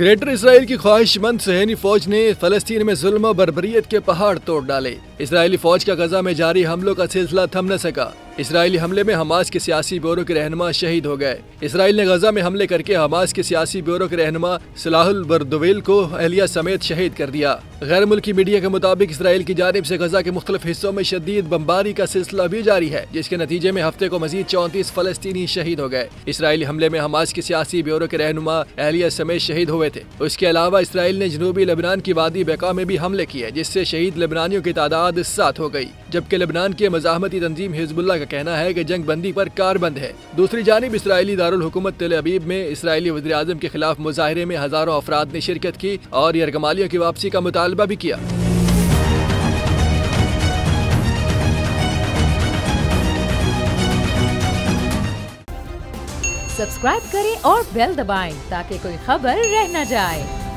Greater Israel की ख्वाहिशमंद सहनी फौज ने फलस्तीन में जुल्म और बर्बरियत के पहाड़ तोड़ डाले। इसराइली फौज का गजा में जारी हमलों का सिलसिला थम न सका। इसराइली हमले में हमास के सियासी ब्यूरो के रहनुमा शहीद हो गए। इसराइल ने गजा में हमले करके हमास के सियासी ब्यूरो के रहनुमा सलाहुल बर्दवेल को अहलिया समेत शहीद कर दिया। गैर मुल्की मीडिया के मुताबिक इसराइल की जानिब से गजा के मुख्तलिफ हिस्सों में शदीद बमबारी का सिलसिला भी जारी है, जिसके नतीजे में हफ्ते को मजीद 34 फलस्तीनी शहीद हो गए। इसराइली हमले में हमास के सियासी ब्यूरो के रहनुमा अहलिया समेत शहीद हुए थे। उसके अलावा इसराइल ने जनूबी लेबनान की वादी बेका में भी हमले किए, जिससे शहीद लेबनानियों की तादाद 7 हो गई। जबकि लेबनान की मज़ाहमती तंजीम हिजबुल्लाह का कहना है कि जंग बंदी पर कारबंद है। दूसरी जानिब इसराइली दारुल हुकूमत तेल अवीव में इसराइली वज़ीर आज़म के खिलाफ मुजाहिरे में हजारों अफराद ने शिरकत की और यरगमालियों की वापसी का मुतालबा भी किया। सब्सक्राइब करें और बेल दबाएं ताकि कोई खबर रह न जाए।